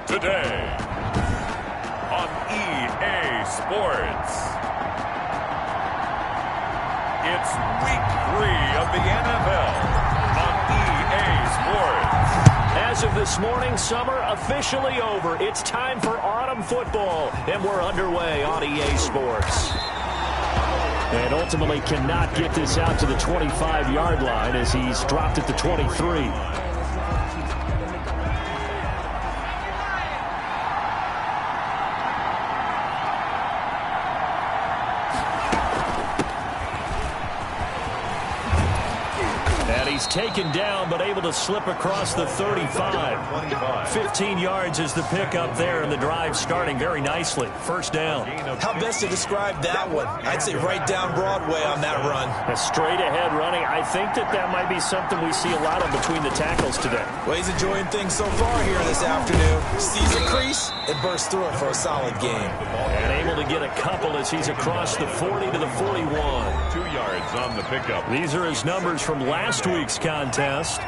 today on EA Sports. It's week 3 of the NFL on EA Sports. As of this morning, summer officially over. It's time for autumn football, and we're underway on EA Sports. And ultimately cannot get this out to the 25-yard line as he's dropped at the 23. He's taken down, but able to slip across the 35. 15 yards is the pickup there, and the drive starting very nicely. First down. How best to describe that one? I'd say right down Broadway on that run. A straight-ahead running. I think that might be something we see a lot of between the tackles today. Well, he's enjoying things so far here this afternoon. Sees a crease and bursts through it for a solid game. And able to get a couple as he's across the 40 to the 41. 2 yards on the pickup. These are his numbers from last week's contest.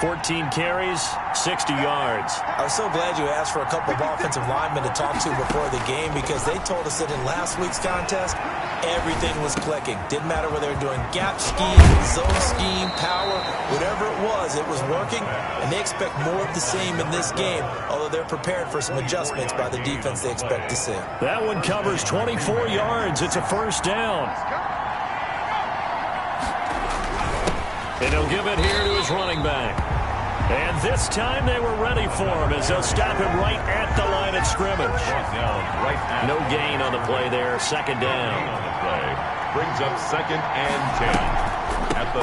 14 carries, 60 yards. I was so glad you asked for a couple of offensive linemen to talk to before the game, because they told us that in last week's contest, everything was clicking. Didn't matter whether they were doing gap scheme, zone scheme, power, whatever it was working, and they expect more of the same in this game, although they're prepared for some adjustments by the defense they expect to see. That one covers 24 yards. It's a first down. And he'll give it here to his running back. And this time they were ready for him as they'll stop him right at the line of scrimmage. No gain on the play there. Second down. Brings up 2nd and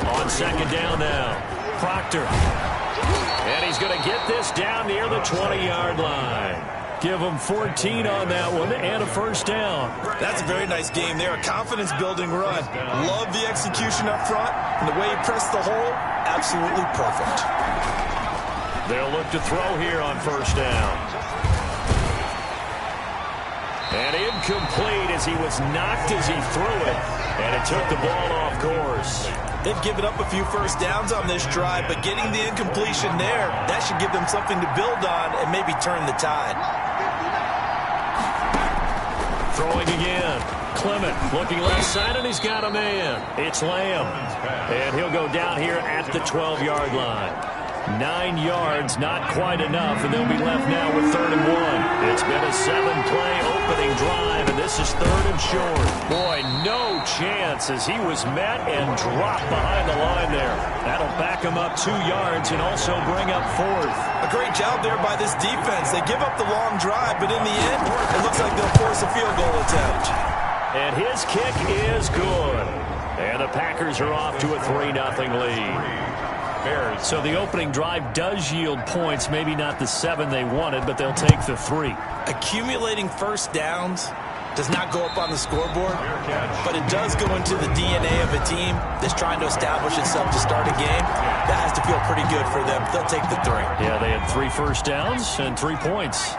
10. On second down now. Proctor. And he's going to get this down near the 20-yard line. Give him 14 on that one and a first down. That's a very nice game there. A confidence-building run. Love the execution up front. And the way he pressed the hole, absolutely perfect. They'll look to throw here on first down. And incomplete as he was knocked as he threw it. And it took the ball off course. They've given up a few first downs on this drive, but getting the incompletion there, that should give them something to build on and maybe turn the tide. Throwing again. Clement looking left side, and he's got a man. It's Lamb. And he'll go down here at the 12-yard line. 9 yards, not quite enough, and they'll be left now with 3rd and 1. It's been a 7-play opening drive, and this is 3rd and short. Boy, no chance as he was met and dropped behind the line there. That'll back him up 2 yards and also bring up 4th. A great job there by this defense. They give up the long drive, but in the end, it looks like they'll force a field goal attempt. And his kick is good. And the Packers are off to a 3-0 lead. So the opening drive does yield points, maybe not the 7 they wanted, but they'll take the 3. Accumulating first downs does not go up on the scoreboard, but it does go into the DNA of a team that's trying to establish itself to start a game. That has to feel pretty good for them. They'll take the 3. Yeah, they had 3 first downs and 3 points.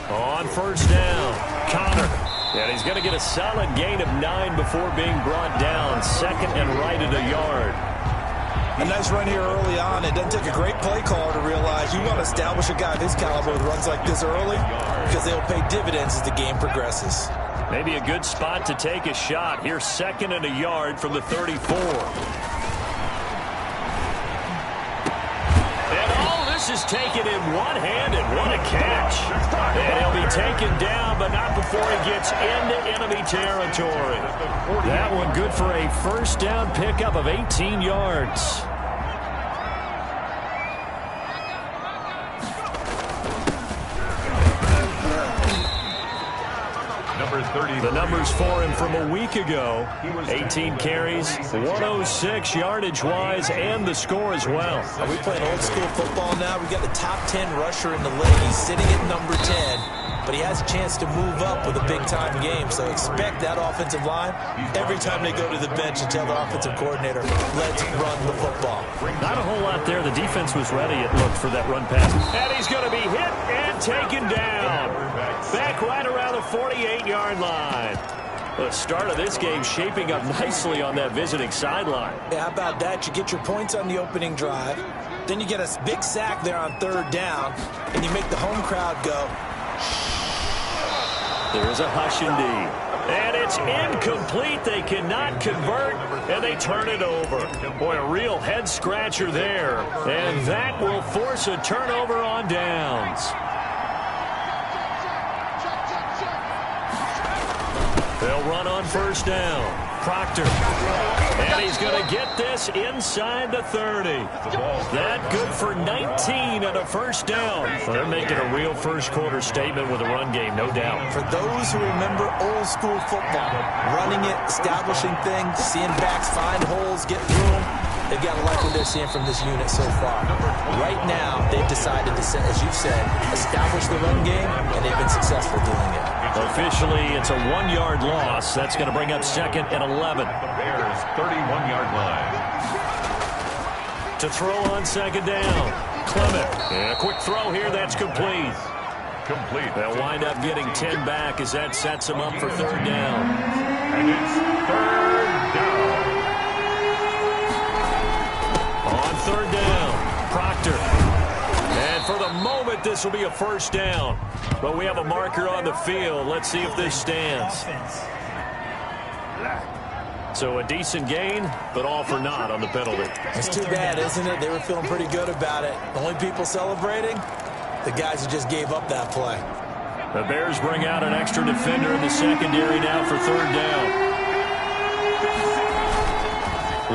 On first down, Connor. And he's going to get a solid gain of 9 before being brought down. 2nd and right at a yard. A nice run here early on. It doesn't take a great play caller to realize you want to establish a guy of his caliber with runs like this early, because they'll pay dividends as the game progresses. Maybe a good spot to take a shot. Here's 2nd and a yard from the 34. Is taken in one-handed. What a catch. And he'll be taken down, but not before he gets into enemy territory. That one good for a first down pickup of 18 yards. The numbers for him from a week ago. 18 carries, 106 yardage-wise, and the score as well. Are we playing old-school football now? We've got the top 10 rusher in the league. He's sitting at number 10, but he has a chance to move up with a big-time game. So expect that offensive line every time they go to the bench and tell the offensive coordinator, let's run the football. Not a whole lot there. The defense was ready, it looked, for that run pass. And he's going to be hit and taken down. Back right around the 48-yard line. The start of this game shaping up nicely on that visiting sideline. Yeah, how about that? You get your points on the opening drive. Then you get a big sack there on third down, and you make the home crowd go. There's a hush indeed. And it's incomplete. They cannot convert, and they turn it over. Boy, a real head-scratcher there. And that will force a turnover on downs. They'll run on first down. Proctor. And he's going to get this inside the 30. That good for 19 and a first down. Well, they're making a real first-quarter statement with a run game, no doubt. For those who remember old-school football, running it, establishing things, seeing backs find holes, get through them, they've got to like what they're seeing from this unit so far. Right now, they've decided to, as you've said, establish the run game, and they've been successful doing it. Officially, it's a 1-yard loss. That's going to bring up second and 11. The Bears' 31-yard line. To throw on second down. Clement. And a quick throw here. That's complete. Complete. They'll wind up getting 10 back as that sets them up for third down. And it's third down. On third down, Proctor. And for the moment, this will be a first down. But we have a marker on the field. Let's see if this stands. So a decent gain, but all for naught on the penalty. It's too bad, isn't it? They were feeling pretty good about it. The only people celebrating, the guys who just gave up that play. The Bears bring out an extra defender in the secondary now for third down.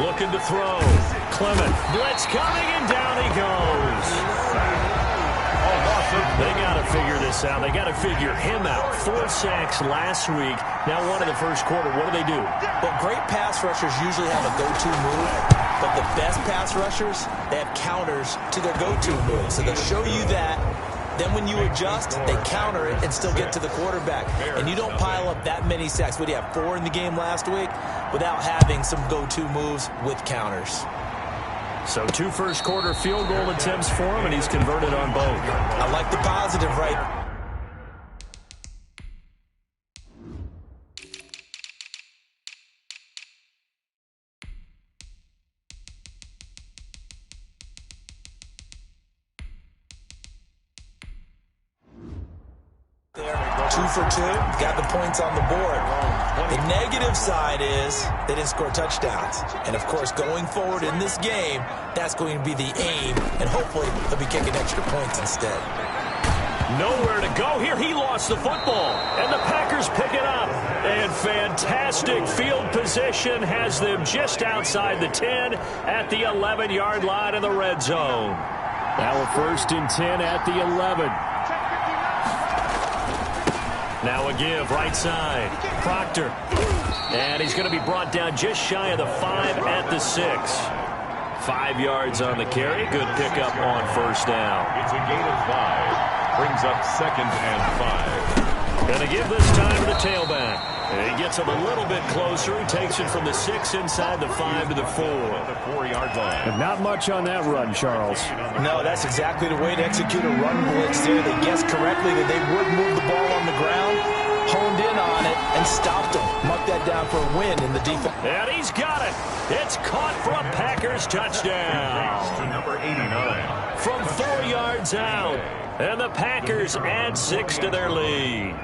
Looking to throw. Clement. Blitz coming, and down he goes. They got to figure this out. They got to figure him out. 4 sacks last week. Now one in the first quarter. What do they do? Well, great pass rushers usually have a go-to move, but the best pass rushers, they have counters to their go-to move. So they'll show you that. Then when you adjust, they counter it and still get to the quarterback. And you don't pile up that many sacks. What do you have, 4 in the game last week? Without having some go-to moves with counters. So 2 first-quarter field goal attempts for him, and he's converted on both. I like the positive right. There, 2 for 2, got the points on the board. The negative side is they didn't score touchdowns. And, of course, going forward in this game, that's going to be the aim, and hopefully they'll be kicking extra points instead. Nowhere to go here. He lost the football, and the Packers pick it up. And fantastic field position has them just outside the 10 at the 11-yard line in the red zone. Now a 1st and 10 at the 11. Now a give, right side. Proctor. And he's going to be brought down just shy of the 5 at the 6. 5 yards on the carry. Good pickup on first down. It's a gain of 5. Brings up 2nd and 5. Going to give this time to the tailback. And he gets him a little bit closer. He takes it from the 6 inside the 5 to the 4. The 4-yard line. And not much on that run, Charles. No, that's exactly the way to execute a run blitz there. They guessed correctly that they would move the ball on the ground, honed in on it, and stopped them. Mark that down for a win in the defense. And he's got it. It's caught for a Packers touchdown. To number 89. From 4 yards out. And the Packers add 6 to their lead.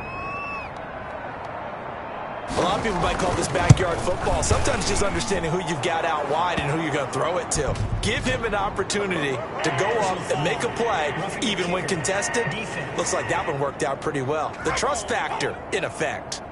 A lot of people might call this backyard football. Sometimes just understanding who you've got out wide and who you're going to throw it to. Give him an opportunity to go up and make a play, even when contested. Looks like that one worked out pretty well. The trust factor, in effect.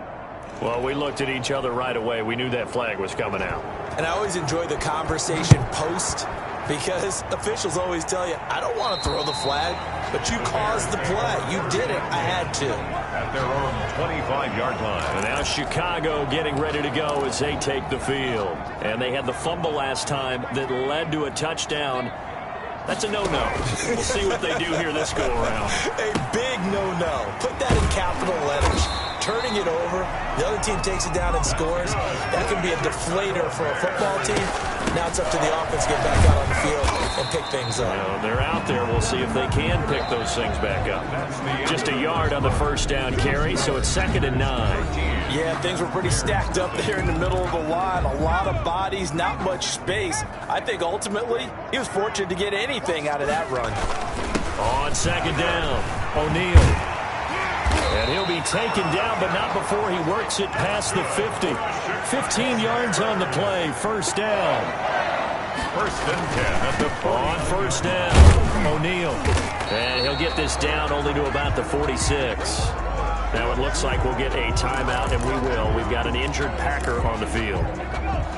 Well, we looked at each other right away. We knew that flag was coming out. And I always enjoy the conversation post, because officials always tell you, I don't want to throw the flag, but you caused the play. You did it. I had to. At their own 25-yard line. And now Chicago getting ready to go as they take the field. And they had the fumble last time that led to a touchdown. That's a no-no. We'll see what they do here this go-around. A big no-no. Put that in capital letters. Turning it over, the other team takes it down and scores. That can be a deflator for a football team. Now it's up to the offense to get back out on the field and pick things up. Well, they're out there. We'll see if they can pick those things back up. Just a yard on the first down carry, so it's 2nd and 9. Yeah, things were pretty stacked up there in the middle of the line. A lot of bodies, not much space. I think ultimately he was fortunate to get anything out of that run. On second down, O'Neal. And he'll be taken down, but not before he works it past the 50. 15 yards on the play, first down. First and 10 at the 40. On first down, O'Neal. And he'll get this down only to about the 46. Now it looks like we'll get a timeout, and we will. We've got an injured Packer on the field.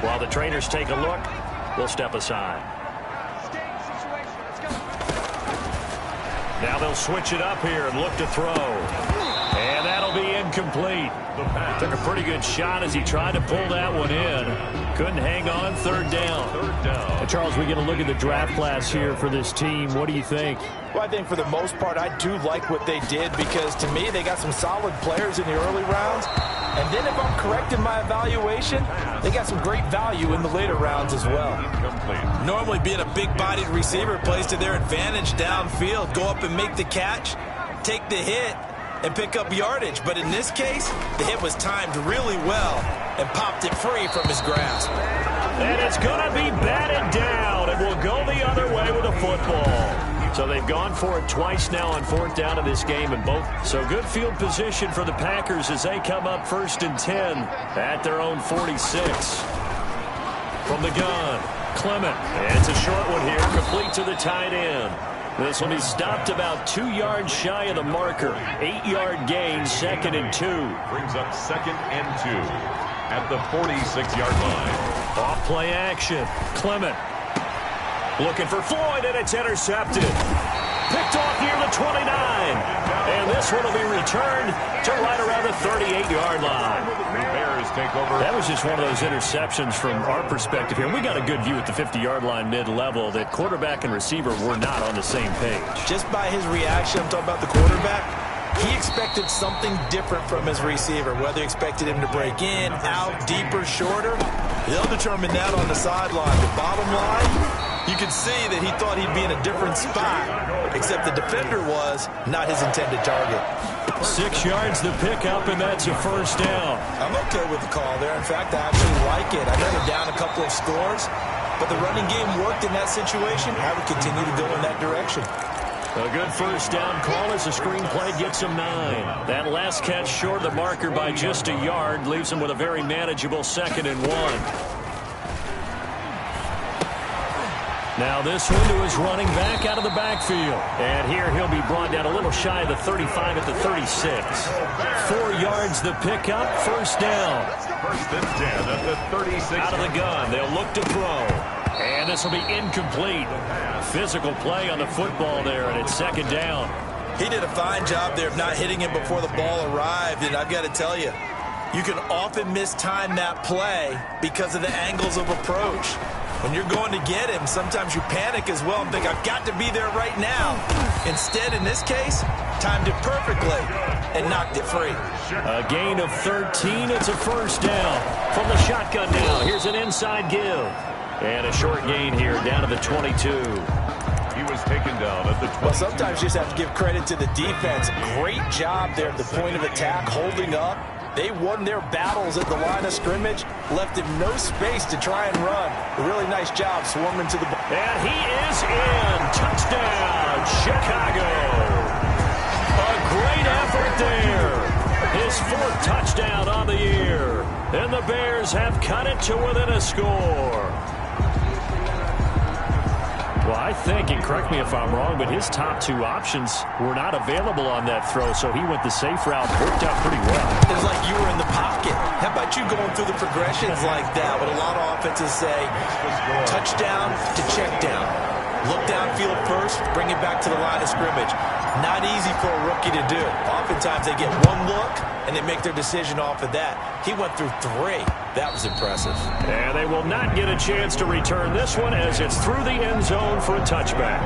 While the trainers take a look, we'll step aside. Now they'll switch it up here and look to throw. And that'll be incomplete. Took a pretty good shot as he tried to pull that one in. Couldn't hang on, third down. Charles, we get a look at the draft class here for this team. What do you think? Well, I think for the most part, I do like what they did because, to me, they got some solid players in the early rounds. And then if I'm correct in my evaluation, they got some great value in the later rounds as well. Normally, being a big-bodied receiver plays to their advantage downfield. Go up and make the catch, take the hit, and pick up yardage. But in this case, the hit was timed really well and popped it free from his grasp. And it's going to be batted down. It will go the other way with a football. So they've gone for it twice now on fourth down in this game, and both. So good field position for the Packers as they come up first and 10 at their own 46. From the gun, Clement. And it's a short one here, complete to the tight end. This will be stopped about 2 yards shy of the marker. 8-yard gain, second and 2. Brings up second and 2 at the 46-yard line. Off play action. Clement looking for Floyd, and it's intercepted. Picked off near the 29. And this one will be returned to right around the 38-yard line. The Bears take over. That was just one of those interceptions from our perspective here. We got a good view at the 50-yard line mid-level that quarterback and receiver were not on the same page. Just by his reaction, I'm talking about the quarterback, he expected something different from his receiver, whether he expected him to break in, out, deeper, shorter. They'll determine that on the sideline. The bottom line, you could see that he thought he'd be in a different spot, except the defender was not his intended target. 6 yards the pickup, and that's a first down. I'm okay with the call there. In fact, I actually like it. I know they're down a couple of scores, but the running game worked in that situation. I would continue to go in that direction. A good first down call as the screen play gets him 9. That last catch short of the marker by just a yard leaves him with a very manageable second and 1. Now this one to his running back out of the backfield. And here he'll be brought down a little shy of the 35 at the 36. 4 yards the pickup, first down. First and 10 at the 36. Out of the gun, they'll look to throw. And this will be incomplete. Physical play on the football there, and it's second down. He did a fine job there of not hitting him before the ball arrived, and I've got to tell you, you can often mistime that play because of the angles of approach. When you're going to get him, sometimes you panic as well and think, I've got to be there right now. Instead, in this case, timed it perfectly and knocked it free. A gain of 13. It's a first down. From the shotgun now, here's an inside give. And a short gain here down to the 22. He was taken down at the 20. Well, sometimes you just have to give credit to the defense. Great job there at the point of attack, holding up. They won their battles at the line of scrimmage, left him no space to try and run. A really nice job swarming to the ball. And he is in. Touchdown, Chicago. A great effort there. His 4th touchdown on the year. And the Bears have cut it to within a score. Well, I think, and correct me if I'm wrong, but his top 2 options were not available on that throw, so he went the safe route. Worked out pretty well. It was like you were in the pocket. How about you going through the progressions like that? What a lot of offenses say, touchdown to check down. Look downfield first, bring it back to the line of scrimmage. Not easy for a rookie to do. Oftentimes they get one look, and they make their decision off of that. He went through 3. That was impressive. And they will not get a chance to return this one as it's through the end zone for a touchback.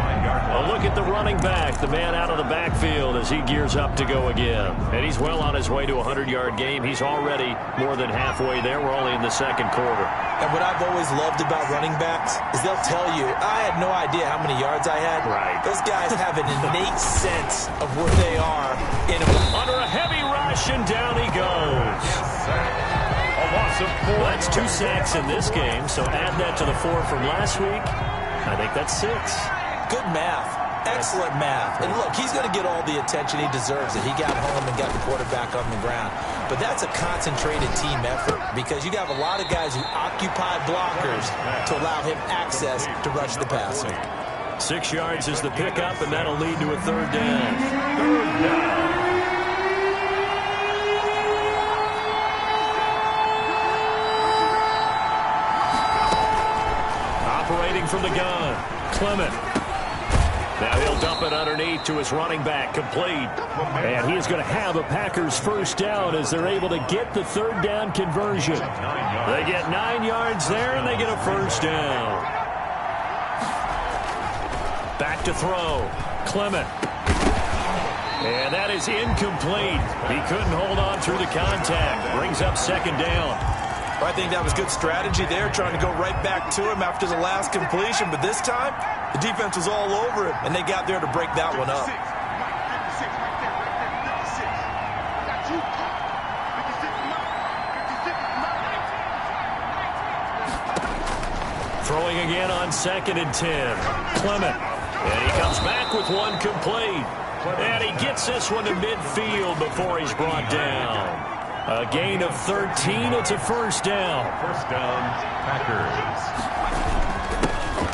A look at the running back, the man out of the backfield as he gears up to go again. And he's well on his way to a 100-yard game. He's already more than halfway there. We're only in the second quarter. And what I've always loved about running backs is they'll tell you, I had no idea how many yards I had. Right. Those guys have an innate sense of where they are in a... Under a heavy rush, and down he goes. sack. A loss of 4. Well, that's 2 sacks in this game, so add that to the 4 from last week. I think that's 6. Good math. Excellent math. And look, he's going to get all the attention he deserves. That he got home and got the quarterback on the ground. But that's a concentrated team effort because you have a lot of guys who occupy blockers to allow him access to rush the passer. 6 yards is the pickup, and that'll lead to a 3rd down. 3rd down. Operating from the gun, Clement. Now he'll dump it underneath to his running back, complete. And he is going to have a Packers 1st down as they're able to get the 3rd down conversion. They get 9 yards there, and they get a 1st down. Back to throw, Clement. And that is incomplete. He couldn't hold on through the contact. Brings up 2nd down. I think that was good strategy there, trying to go right back to him after the last completion. But this time, the defense was all over him, and they got there to break that one up. Throwing again on 2nd and 10. Clement. And he comes back with one complete. And he gets this one to midfield before he's brought down. A gain of 13. It's a 1st down. 1st down, Packers.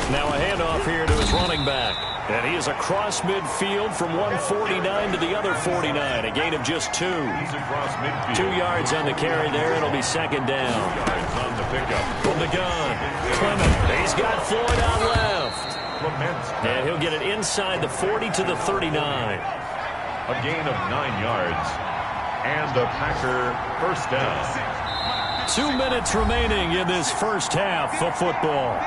Now a handoff here to his running back. And he is across midfield from 149 to the other 49. A gain of just 2. He's across midfield. 2 yards on the carry there. It'll be 2nd down. 2 yards on the pickup. From the gun, Clement. He's got Floyd on left. Clement's And he'll get it inside the 40 to the 39. a gain of 9 yards. And a Packer 1st down. 2 minutes remaining in this 1st half of football.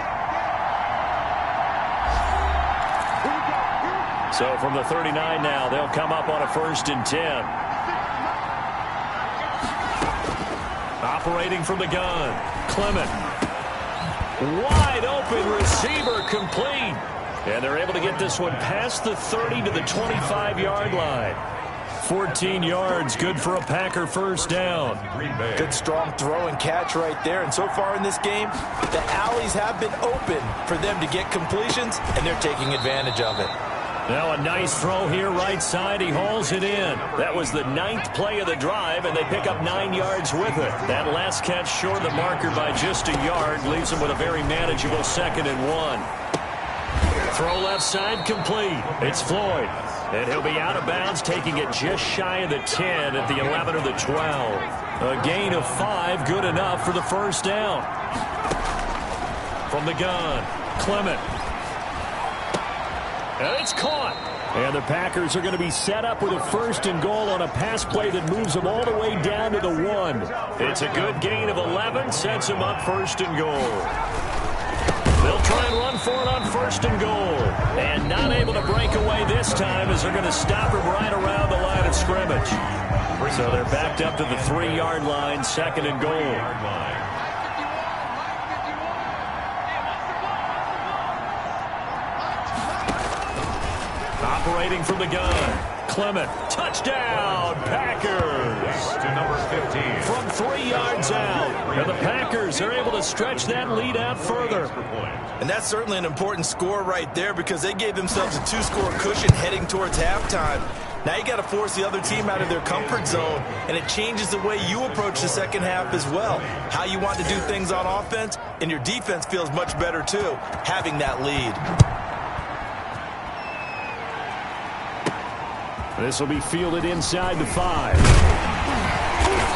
So from the 39 now, they'll come up on a 1st and 10. Operating from the gun, Clement. Wide open receiver, complete. And they're able to get this one past the 30 to the 25-yard line. 14 yards, good for a Packer 1st down. Good strong throw and catch right there. And so far in this game, the alleys have been open for them to get completions, and they're taking advantage of it. Now a nice throw here right side. He hauls it in. That was the 9th play of the drive, and they pick up 9 yards with it. That last catch short of the marker by just a yard leaves them with a very manageable 2nd and 1. Throw left side, complete. It's Floyd. And he'll be out of bounds, taking it just shy of the 10 at the 11 or the 12. A gain of 5, good enough for the 1st down. From the gun, Clement. And it's caught. And the Packers are going to be set up with a 1st and goal on a pass play that moves them all the way down to the 1. It's a good gain of 11, sets them up 1st and goal. They'll try and run for it on 1st and goal. And not able to break away this time as they're going to stop him right around the line of scrimmage. So they're backed up to the 3-yard line, 2nd and goal. Operating from the gun, Clement. Touchdown, Packers. To number 15. From 3 yards out. And the Packers are able to stretch that lead out further. And that's certainly an important score right there because they gave themselves a 2-score cushion heading towards halftime. Now you got to force the other team out of their comfort zone, and it changes the way you approach the 2nd half as well. How you want to do things on offense, and your defense feels much better too, having that lead. This will be fielded inside the 5.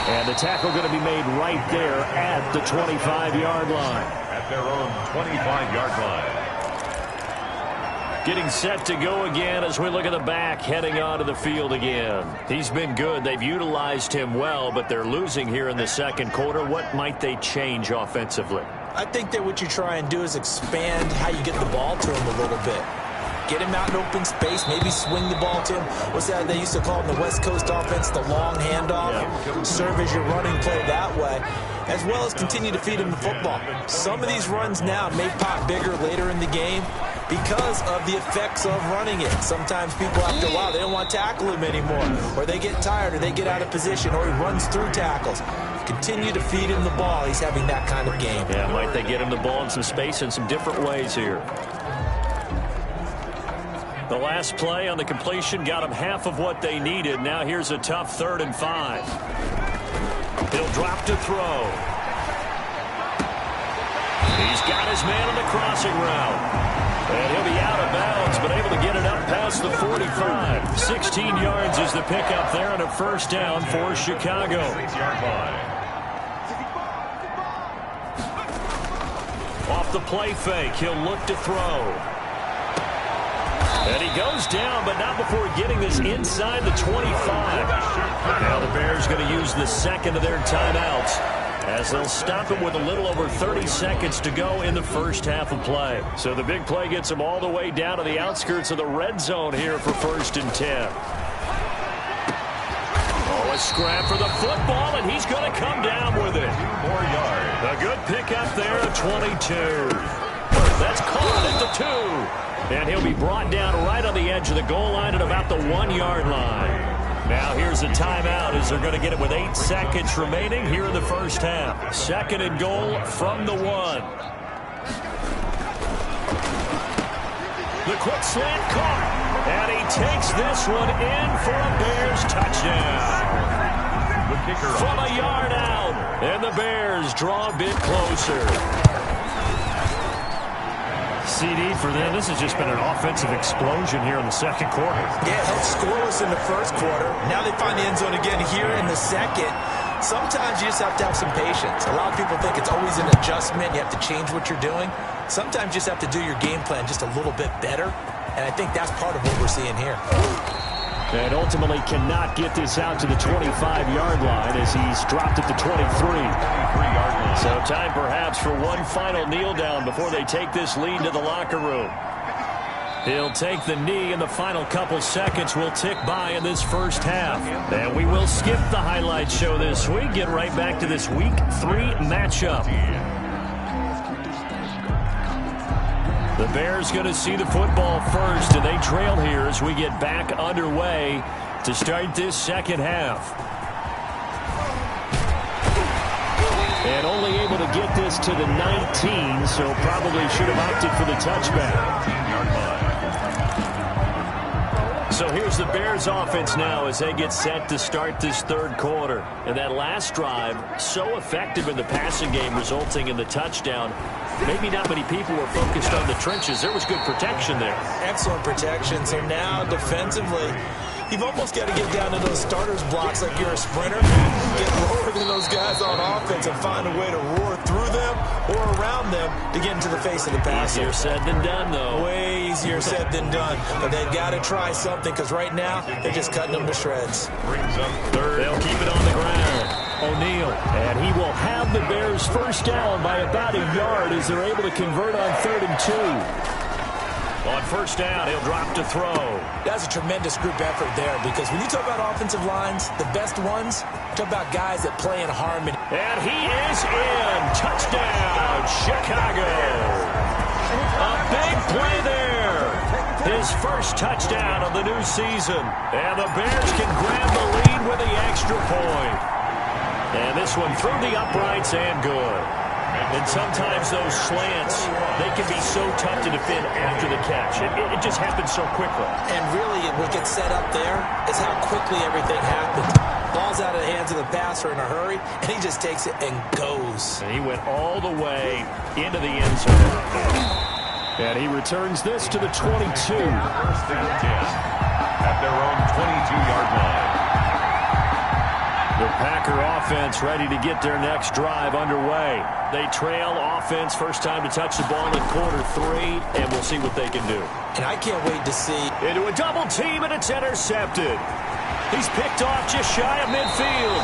And the tackle going to be made right there at the 25-yard line. At their own 25-yard line. Getting set to go again as we look at the back heading onto the field again. He's been good. They've utilized him well, but they're losing here in the 2nd quarter. What might they change offensively? I think that what you try and do is expand how you get the ball to him a little bit. Get him out in open space, maybe swing the ball to him. What's that they used to call in the West Coast offense, the long handoff? Yeah. Serve as your running play that way, as well as continue to feed him the football. Some of these runs now may pop bigger later in the game because of the effects of running it. Sometimes people, after a while, they don't want to tackle him anymore, or they get tired, or they get out of position, or he runs through tackles. Continue to feed him the ball. He's having that kind of game. Yeah, might they get him the ball in some space in some different ways here. The last play on the completion got them half of what they needed. Now here's a tough 3rd and 5. He'll drop to throw. He's got his man on the crossing route. And he'll be out of bounds, but able to get it up past the 45. 16 yards is the pickup there on a first down for Chicago. 6-yard line. Off the play fake, he'll look to throw. And he goes down, but not before getting this inside the 25. Now the Bears going to use the second of their timeouts, as they'll stop him with a little over 30 seconds to go in the first half of play. So the big play gets him all the way down to the outskirts of the red zone here for 1st and 10. Oh, a scrap for the football, and he's going to come down with it. 2 more yards. A good pickup there at 22. That's caught at the 2. And he'll be brought down right on the edge of the goal line at about the 1-yard line. Now here's a timeout as they're going to get it with 8 seconds remaining here in the first half. 2nd and goal from the 1. The quick slant caught. And he takes this one in for a Bears touchdown. The kicker From a yard out. And the Bears draw a bit closer. CD for them. This has just been an offensive explosion here in the second quarter. Yeah, held scoreless in the first quarter. Now they find the end zone again here in the second. Sometimes you just have to have some patience. A lot of people think it's always an adjustment. You have to change what you're doing. Sometimes you just have to do your game plan just a little bit better. And I think that's part of what we're seeing here. And ultimately cannot get this out to the 25-yard line as he's dropped at the 23-yard line. So time perhaps for one final kneel down before they take this lead to the locker room. He'll take the knee, and the final couple seconds will tick by in this first half. And we will skip the highlight show this week. Get right back to this Week 3 matchup. The Bears going to see the football first, and they trail here as we get back underway to start this second half. And only able to get this to the 19, so probably should have opted for the touchback. So here's the Bears offense now as they get set to start this third quarter. And that last drive, so effective in the passing game, resulting in the touchdown. Maybe not many people were focused on the trenches. There was good protection there. Excellent protection. So now defensively, you've almost got to get down to those starters blocks like you're a sprinter. Get lower than those guys on offense and find a way to roar through them or around them to get into the face of the passer. Easier said than done, though. Way easier said than done. But they've got to try something because right now they're just cutting them to shreds. Brings up third. They'll keep it on the ground. O'Neal, and he will have the Bears first down by about a yard as they're able to convert on 3rd and 2. On first down, he'll drop to throw. That's a tremendous group effort there because when you talk about offensive lines, the best ones, talk about guys that play in harmony. And he is in. Touchdown, Chicago. A big play there. His first touchdown of the new season. And the Bears can grab the lead with the extra point. And this one through the uprights and good. And sometimes those slants, they can be so tough to defend after the catch. It just happens so quickly. And really, what gets set up there is how quickly everything happens. Ball's out of the hands of the passer in a hurry, and he just takes it and goes. And he went all the way into the end zone. And he returns this to the 22. First and 10 at their own 22-yard line. The Packer offense ready to get their next drive underway. They trail offense, first time to touch the ball in quarter 3, and we'll see what they can do. And I can't wait to see. Into a double team, and it's intercepted. He's picked off just shy of midfield.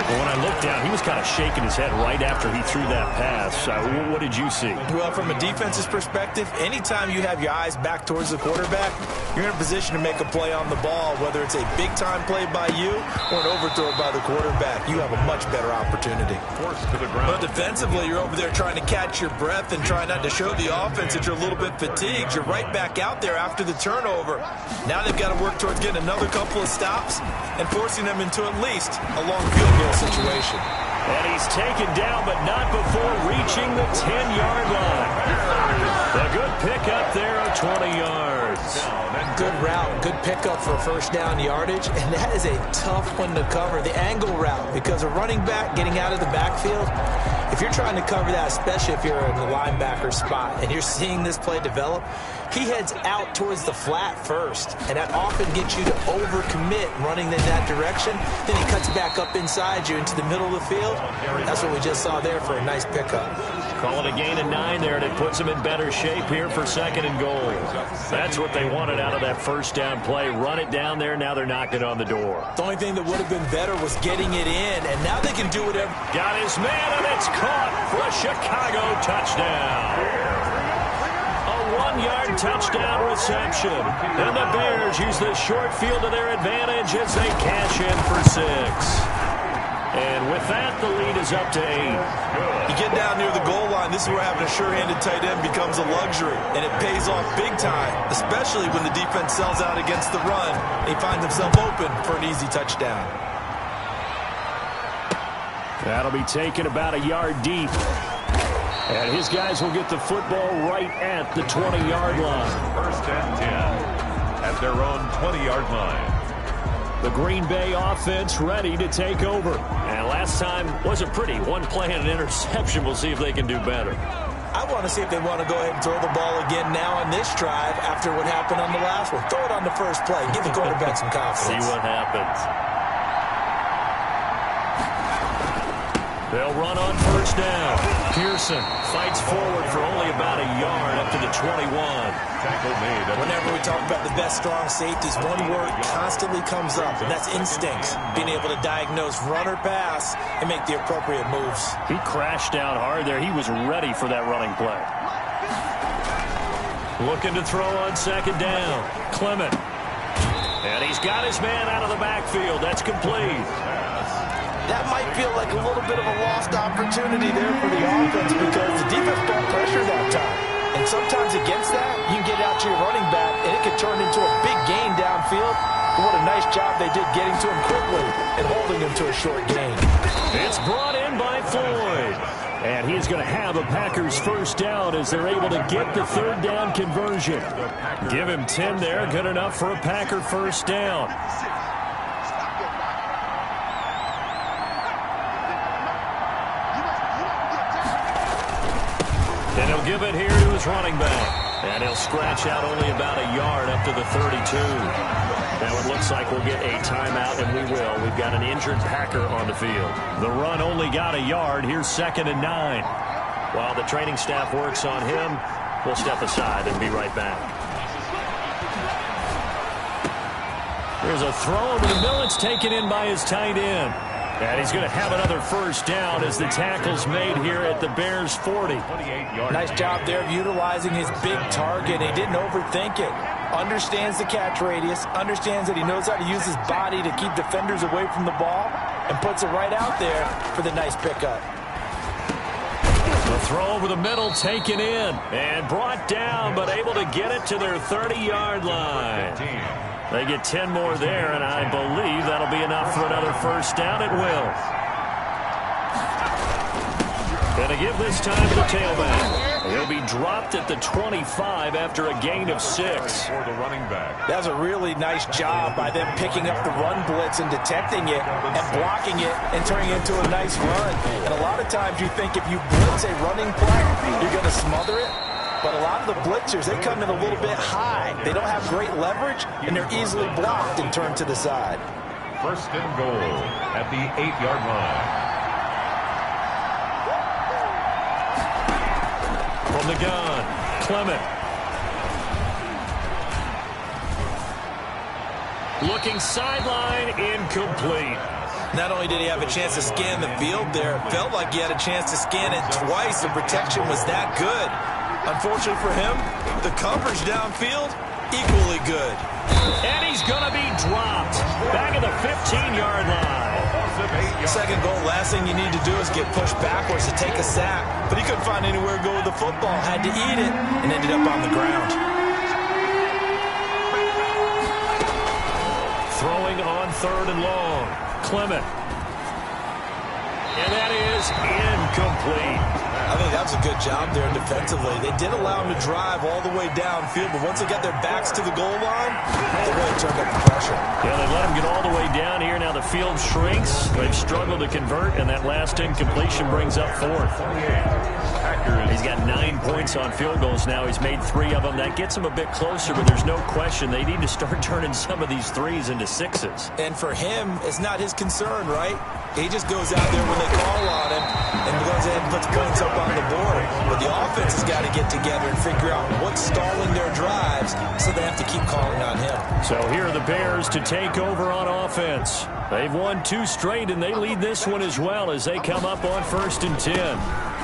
When I look broke down. He was kind of shaking his head right after he threw that pass. What did you see? Well, from a defense's perspective, anytime you have your eyes back towards the quarterback, you're in a position to make a play on the ball, whether it's a big-time play by you or an overthrow by the quarterback. You have a much better opportunity. Forced to the ground. But defensively, you're over there trying to catch your breath and try not to show the offense that you're a little bit fatigued. You're right back out there after the turnover. Now they've got to work towards getting another couple of stops and forcing them into at least a long field goal situation. And he's taken down, but not before reaching the 10-yard line. A good pickup there of 20 yards. Good route, good pickup for first down yardage, and that is a tough one to cover, the angle route, because a running back getting out of the backfield, if you're trying to cover that, especially if you're in the linebacker spot and you're seeing this play develop, he heads out towards the flat first, and that often gets you to overcommit running in that direction. Then he cuts back up inside you into the middle of the field. That's what we just saw there for a nice pickup. Call it a gain of 9 there, and it puts them in better shape here for 2nd and goal. That's what they wanted out of that first down play. Run it down there. Now they're knocking on the door. The only thing that would have been better was getting it in, and now they can do whatever. Got his man, and it's caught for a Chicago touchdown. A 1-yard touchdown reception. And the Bears use this short field to their advantage as they cash in for 6. And with that, the lead is up to 8. You get down near the goal line, this is where having a sure-handed tight end becomes a luxury, and it pays off big time, especially when the defense sells out against the run. They find themselves open for an easy touchdown. That'll be taken about a yard deep. And his guys will get the football right at the 20-yard line. 1st and 10 at their own 20-yard line. The Green Bay offense ready to take over. And last time wasn't pretty. One play and an interception. We'll see if they can do better. I want to see if they want to go ahead and throw the ball again now on this drive after what happened on the last one. Throw it on the first play. Give the quarterback some confidence. See what happens. They'll run on first down. Pearson fights forward for only about a yard up to the 21. Tackle made. Whenever we talk about the best strong safeties, one word constantly comes up, and that's instincts. Being able to diagnose run or pass and make the appropriate moves. He crashed down hard there. He was ready for that running play. Looking to throw on 2nd down. Clement. And he's got his man out of the backfield. That's complete. That might feel like a little bit of a lost opportunity there for the offense because the defense brought pressure that time. And sometimes against that, you can get out to your running back, and it can turn into a big gain downfield. But what a nice job they did getting to him quickly and holding him to a short gain. It's brought in by Floyd. And he's going to have a Packers first down as they're able to get the 3rd down conversion. Give him 10 there, good enough for a Packer first down. And he'll give it here to his running back. And he'll scratch out only about a yard up to the 32. Now it looks like we'll get a timeout, and we will. We've got an injured Packer on the field. The run only got a yard. Here's 2nd and 9. While the training staff works on him, we'll step aside and be right back. There's a throw over the middle. It's taken in by his tight end. And he's going to have another first down as the tackle's made here at the Bears' 40. Nice job there of utilizing his big target. He didn't overthink it. Understands the catch radius. Understands that he knows how to use his body to keep defenders away from the ball. And puts it right out there for the nice pickup. The throw over the middle taken in. And brought down, but able to get it to their 30-yard line. They get 10 more there, and I believe that'll be enough for another first down. It will. Going to give this time to the tailback. He'll be dropped at the 25 after a gain of 6. For the running back. That was a really nice job by them picking up the run blitz and detecting it and blocking it and turning it into a nice run. And a lot of times you think if you blitz a running play, you're going to smother it. But a lot of the blitzers, they come in a little bit high. They don't have great leverage, and they're easily blocked and turned to the side. 1st and goal at the 8-yard line. From the gun, Clement. Looking sideline, incomplete. Not only did he have a chance to scan the field there, it felt like he had a chance to scan it twice. The protection was that good. Unfortunately for him, the coverage downfield, equally good. And he's going to be dropped back at the 15-yard line. Second goal, last thing you need to do is get pushed backwards to take a sack. But he couldn't find anywhere to go with the football, had to eat it, and ended up on the ground. Throwing on 3rd and long. Clement. And that is incomplete. I think that was a good job there defensively. They did allow him to drive all the way downfield, but once they got their backs to the goal line, they really turned up the pressure. Yeah, they let him get all the way down here. Now the field shrinks. They've struggled to convert, and that last incompletion brings up 4th. He's got 9 points on field goals now. He's made 3 of them. That gets him a bit closer, but there's no question they need to start turning some of these 3s into 6s. And for him, it's not his concern, right? He just goes out there when they call on him and goes ahead and puts points up on the board. But the offense has got to get together and figure out what's stalling their drives, so they have to keep calling on him. So here are the Bears to take over on offense. They've won 2 straight, and they lead this one as well as they come up on 1st and 10.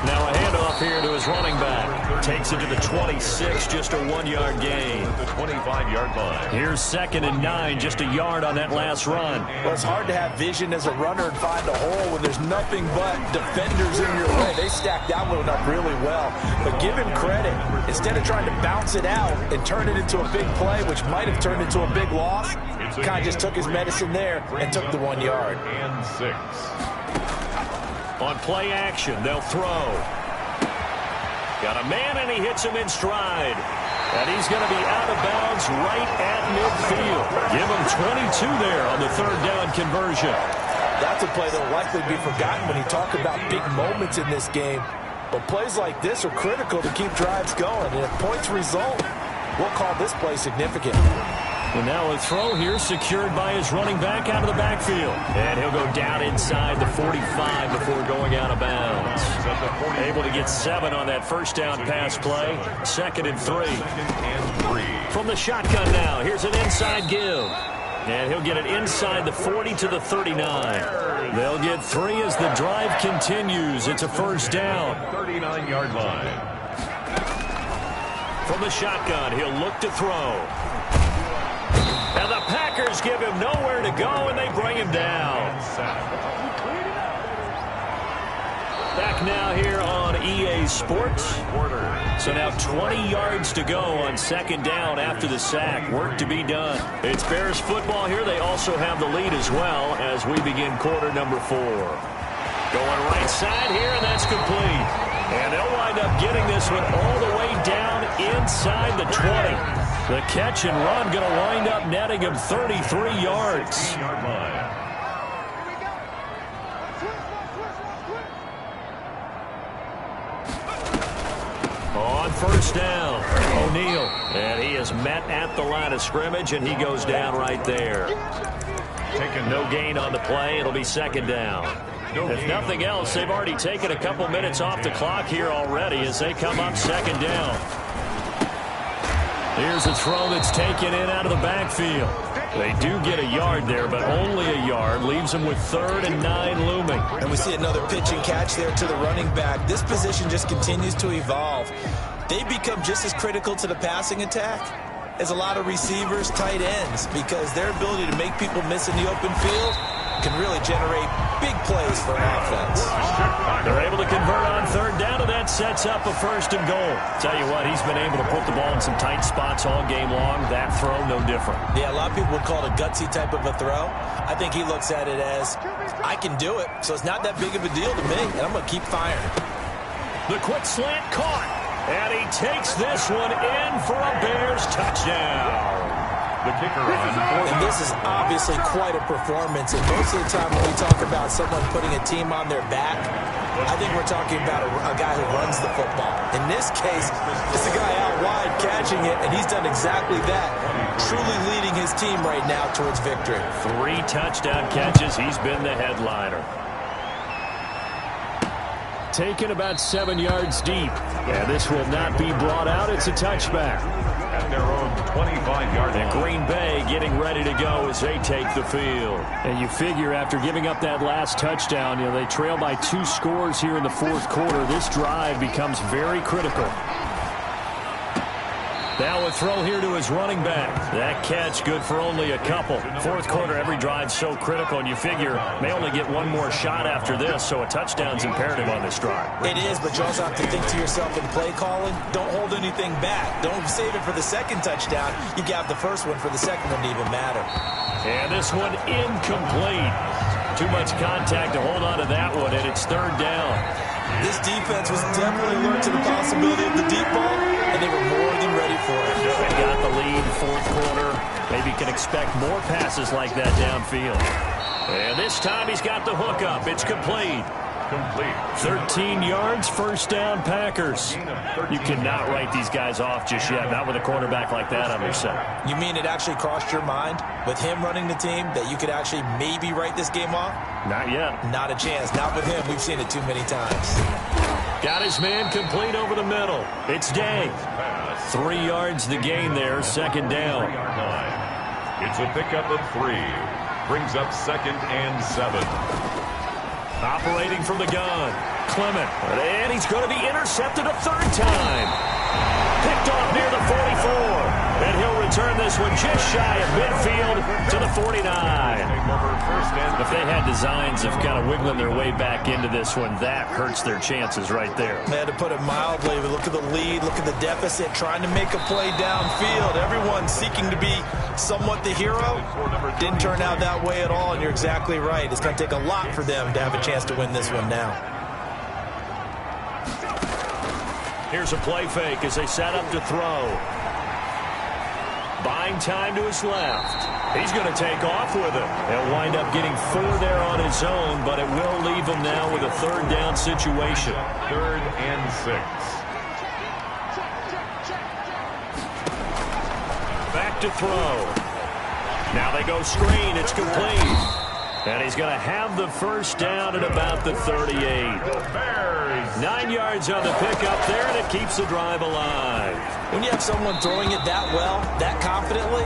Now a handoff here to his running back. Takes it to the 26, just a 1-yard gain. The 25-yard line. Here's 2nd and 9, just a yard on that last run. Well, it's hard to have vision as a runner and find a hole when there's nothing but defenders in your way. They stacked that one up really well. But give him credit. Instead of trying to bounce it out and turn it into a big play, which might have turned into a big loss, kind of just took his medicine there and took the 1 yard. And 6. On play action, they'll throw. Got a man, and he hits him in stride. And he's going to be out of bounds right at midfield. Give him 22 there on the 3rd down conversion. That's a play that will likely be forgotten when you talk about big moments in this game. But plays like this are critical to keep drives going. And if points result, we'll call this play significant. And now a throw here secured by his running back out of the backfield. And he'll go down inside the 45 before going out of bounds. Able to get 7 on that 1st down pass play. 2nd and 3. From the shotgun now, here's an inside give. And he'll get it inside the 40 to the 39. They'll get 3 as the drive continues. It's a 1st down. 39-yard line. From the shotgun, he'll look to throw. And the Packers give him nowhere to go, and they bring him down. Back now here on EA Sports. So now 20 yards to go on 2nd down after the sack. Work to be done. It's Bears football here. They also have the lead as well as we begin quarter number 4. Going right side here, and that's complete. And they'll wind up getting this one all the way down inside the 20. The catch and run going to wind up netting him 33 yards. On 1st down, O'Neal. And he is met at the line of scrimmage, and he goes down right there. Taking no gain on the play. It'll be 2nd down. If nothing else, they've already taken a couple minutes off the clock here already as they come up 2nd down. Here's a throw that's taken in out of the backfield. They do get a yard there, but only a yard. Leaves them with 3rd and 9 looming. And we see another pitch and catch there to the running back. This position just continues to evolve. They become just as critical to the passing attack as a lot of receivers, tight ends, because their ability to make people miss in the open field can really generate big plays for an offense. They're able to convert on 3rd down, and that sets up a 1st and goal. Tell you what, he's been able to put the ball in some tight spots all game long. That throw, no different. Yeah, a lot of people would call it a gutsy type of a throw. I think he looks at it as, I can do it, so it's not that big of a deal to me, and I'm going to keep firing. The quick slant caught, and he takes this one in for a Bears touchdown. The kicker on. And this is obviously quite a performance. And most of the time when we talk about someone putting a team on their back, I think we're talking about a guy who runs the football. In this case, it's a guy out wide catching it, and he's done exactly that, truly leading his team right now towards victory. 3 touchdown catches. He's been the headliner. Taken about 7 yards deep. And this will not be brought out. It's a touchback. at their own 25-yard line. And Green Bay getting ready to go as they take the field. And you figure after giving up that last touchdown, they trail by 2 scores here in the fourth quarter. This drive becomes very critical. Now a throw here to his running back. That catch good for only a couple. Fourth quarter, every drive's so critical, and you figure may only get one more shot after this, so a touchdown's imperative on this drive. It is, but you also have to think to yourself in play calling, don't hold anything back. Don't save it for the second touchdown. You got the first one for the second one to even matter. And this one incomplete. Too much contact to hold on to that one, and it's third down. This defense was definitely alert to the possibility of the deep ball, and they were more than ready for it. They got the lead fourth quarter. Maybe can expect more passes like that downfield. And this time he's got the hook up. It's complete. 13 yards, first down, Packers. You cannot write these guys off just yet, not with a quarterback like that on your side. You mean it actually crossed your mind with him running the team that you could actually maybe write this game off? Not yet. Not a chance. Not with him. We've seen it too many times. Got his man complete over the middle. It's Day. 3 yards the gain there, second down. It's a pickup of 3. Brings up 2nd and 7. Operating from the gun, Clement. And he's going to be intercepted a third time. Picked off near the 44. And he'll return this one just shy of midfield to the 49. If they had designs of kind of wiggling their way back into this one, that hurts their chances right there. They had to put it mildly. But look at the lead, look at the deficit, trying to make a play downfield. Everyone seeking to be somewhat the hero. Didn't turn out that way at all, and you're exactly right. It's going to take a lot for them to have a chance to win this one now. Here's a play fake as they set up to throw. Buying time to his left. He's going to take off with it. He'll wind up getting 4 there on his own, but it will leave him now with a third down situation. 3rd and 6. Back to throw. Now they go screen. It's complete. And he's going to have the first down at about the 38. 9 yards on the pickup there, and it keeps the drive alive. When you have someone throwing it that well, that confidently,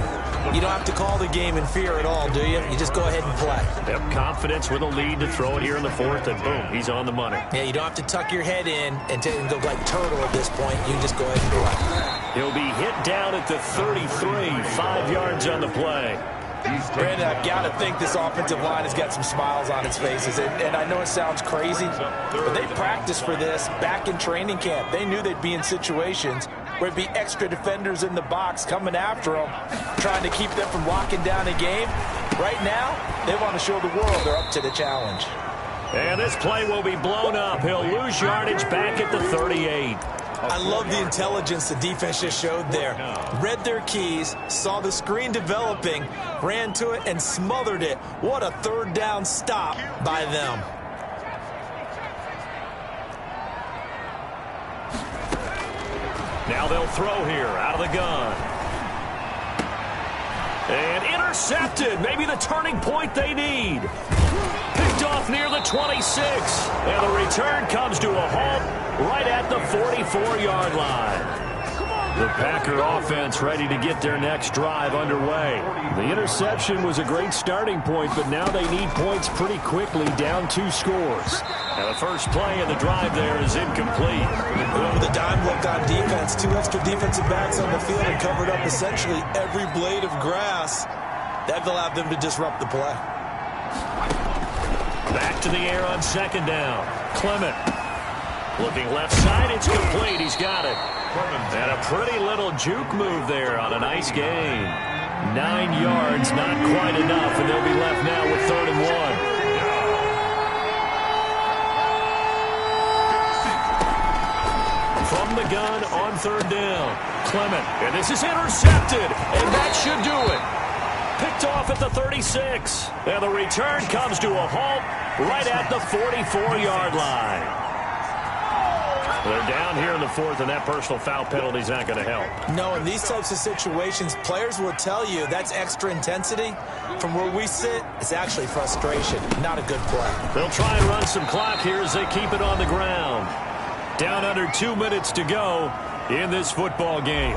you don't have to call the game in fear at all, do you? You just go ahead and play. Yep, confidence with a lead to throw it here in the fourth, and boom, he's on the money. Yeah, you don't have to tuck your head in and go like turtle at this point. You can just go ahead and play. He'll be hit down at the 33, 5 yards on the play. Brandon, I've got to think this offensive line has got some smiles on its faces. And I know it sounds crazy, but they practiced for this back in training camp. They knew they'd be in situations where it'd be extra defenders in the box coming after them, trying to keep them from locking down a game. Right now, they want to show the world they're up to the challenge. And this play will be blown up. He'll lose yardage back at the 38. I love the intelligence the defense just showed there. Read their keys, saw the screen developing, ran to it, and smothered it. What a third down stop by them. Now they'll throw here out of the gun. And intercepted. Maybe the turning point they need. Picked off near the 26. And the return comes to a halt right at the 44-yard line. The Packer offense ready to get their next drive underway. The interception was a great starting point, but now they need points pretty quickly, down 2 scores. Now the first play of the drive there is incomplete. With a dime look on defense, 2 extra defensive backs on the field and covered up essentially every blade of grass. That allowed them to disrupt the play. Back to the air on second down. Clement. Looking left side, it's complete. He's got it. And a pretty little juke move there on a nice gain. 9 yards, not quite enough, and they'll be left now with 3rd and 1. From the gun on 3rd down. Clement, and this is intercepted, and that should do it. Picked off at the 36. And the return comes to a halt right at the 44-yard line. They're down here in the 4th, and that personal foul penalty is not going to help. No, in these types of situations, players will tell you that's extra intensity. From where we sit, it's actually frustration, not a good play. They'll try and run some clock here as they keep it on the ground. Down under 2 minutes to go in this football game.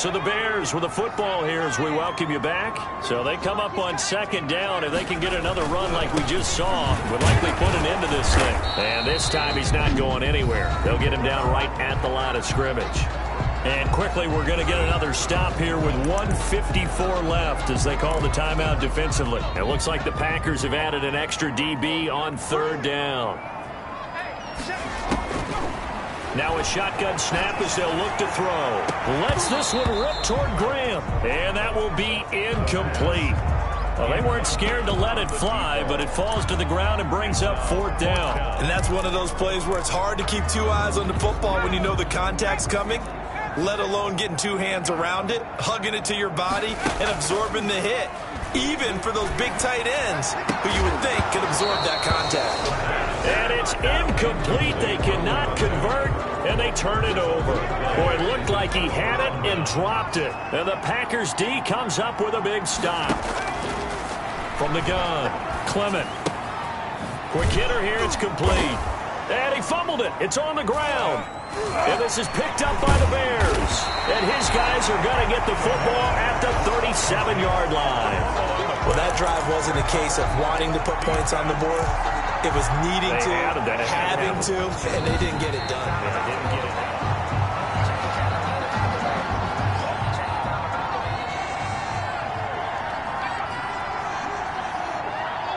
So the Bears with the football here as we welcome you back. So they come up on second down. If they can get another run like we just saw, would likely put an end to this thing. And this time he's not going anywhere. They'll get him down right at the line of scrimmage. And quickly we're going to get another stop here with 1:54 left as they call the timeout defensively. It looks like the Packers have added an extra DB on third down. Now a shotgun snap as they'll look to throw. Lets this one rip toward Graham. And that will be incomplete. Well, they weren't scared to let it fly, but it falls to the ground and brings up fourth down. And that's one of those plays where it's hard to keep two eyes on the football when you know the contact's coming, let alone getting two hands around it, hugging it to your body, and absorbing the hit. Even for those big tight ends who you would think could absorb that contact. And it's incomplete. They cannot convert, and they turn it over. Boy, it looked like he had it and dropped it. And the Packers D comes up with a big stop. From the gun, Clement. Quick hitter here, it's complete. And he fumbled it. It's on the ground. And this is picked up by the Bears. And his guys are going to get the football at the 37-yard line. Well, that drive wasn't a case of wanting to put points on the board. It was needing to, having to, and they didn't get it done. They didn't get it done.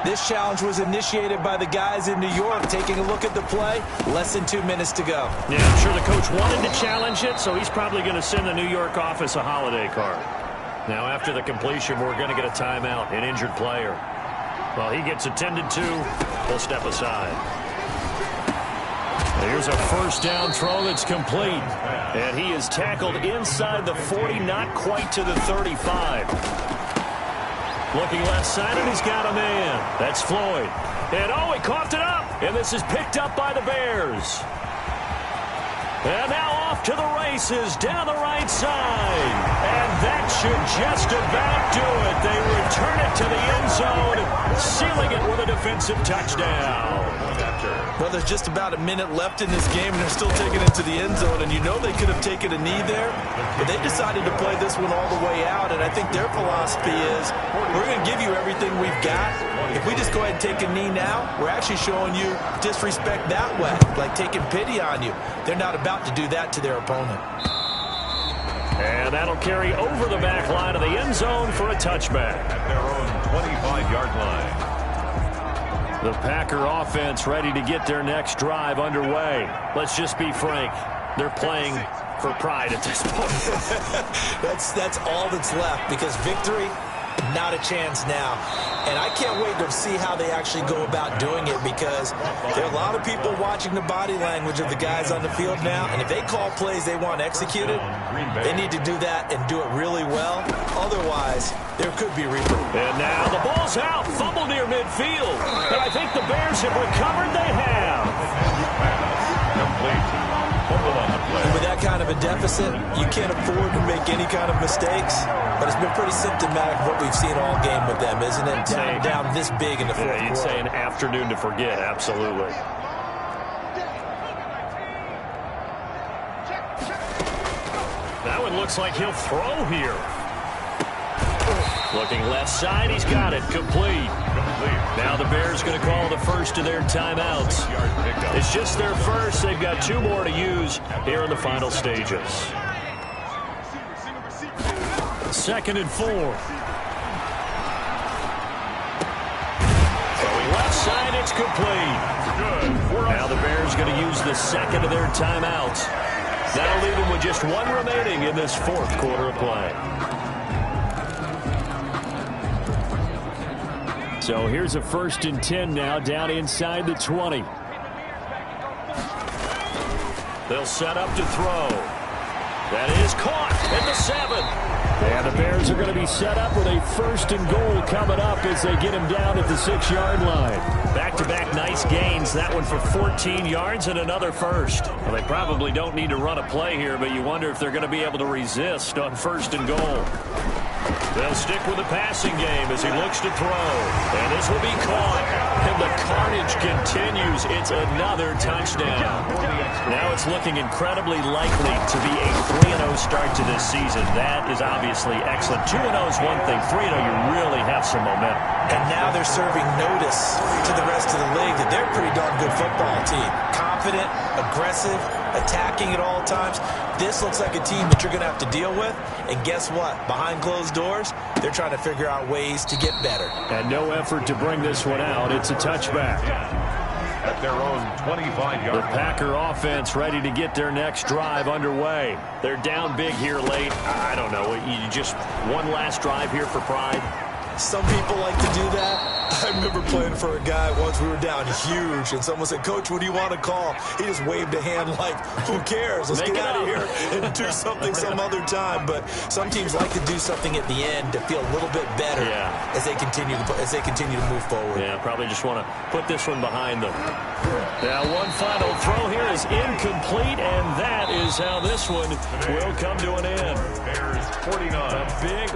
This challenge was initiated by the guys in New York. Taking a look at the play, less than 2 minutes to go. Yeah, I'm sure the coach wanted to challenge it, so he's probably going to send the New York office a holiday card. Now, after the completion, we're going to get a timeout, an injured player. Well, he gets attended to. He'll step aside. Here's a first down throw that's complete. And he is tackled inside the 40, not quite to the 35. Looking left side, and he's got a man. That's Floyd. And, oh, he coughed it up. And this is picked up by the Bears. And now off to the races down the right side. And that should just about do it. They return it to the end zone, sealing it with a defensive touchdown. Well, there's just about a minute left in this game, and they're still taking it to the end zone. And you know they could have taken a knee there, but they decided to play this one all the way out. And I think their philosophy is, we're going to give you everything we've got. If we just go ahead and take a knee now, we're actually showing you disrespect that way, like taking pity on you. They're not about to do that to their opponent. And that'll carry over the back line of the end zone for a touchback. At their own 25-yard line. The Packer offense ready to get their next drive underway. Let's just be frank. They're playing for pride at this point. That's all that's left, because victory, not a chance now. And I can't wait to see how they actually go about doing it, because there are a lot of people watching the body language of the guys on the field now, and if they call plays they want executed, they need to do that and do it really well. Otherwise, there could be reaper. And now the ball's out, fumble near midfield. And I think the Bears have recovered. They have. Complete. Fumble on the play. And with that kind of a deficit, you can't afford to make any kind of mistakes. But it's been pretty symptomatic of what we've seen all game with them, isn't it? Down this big in the fourth quarter. You'd say an afternoon to forget, absolutely. That one looks like he'll throw here. Looking left side, he's got it, complete. Now the Bears going to call the first of their timeouts. It's just their first. They've got two more to use here in the final stages. 2nd and 4. Throwing left side, it's complete. Now the Bears going to use the second of their timeouts. That'll leave them with just one remaining in this fourth quarter of play. So here's a 1st and 10 now, down inside the 20. They'll set up to throw. That is caught at the 7. And the Bears are going to be set up with a 1st and goal coming up as they get him down at the 6-yard line. Back-to-back nice gains. That one for 14 yards and another first. Well, they probably don't need to run a play here, but you wonder if they're going to be able to resist on 1st and goal. They'll stick with the passing game as he looks to throw. And this will be caught. And the carnage continues. It's another touchdown. Now it's looking incredibly likely to be a 3-0 start to this season. That is obviously excellent. 2-0 is one thing. 3-0, you really have some momentum. And now they're serving notice to the rest of the league that they're a pretty darn good football team. Confident, aggressive, attacking at all times. This looks like a team that you're going to have to deal with. And guess what? Behind closed doors, they're trying to figure out ways to get better. And no effort to bring this one out. It's a touchback. At their own 25-yard. The Packer offense ready to get their next drive underway. They're down big here late. I don't know. You just one last drive here for pride. Some people like to do that. I remember playing for a guy once. We were down huge, and someone said, "Coach, what do you want to call?" He just waved a hand like, "Who cares? Let's get out of here and do something some other time." But some teams like to do something at the end to feel a little bit better as they continue to move forward. Yeah, probably just want to put this one behind them. Now, one final throw here is incomplete, and that is how this one will come to an end. Bears 49. A big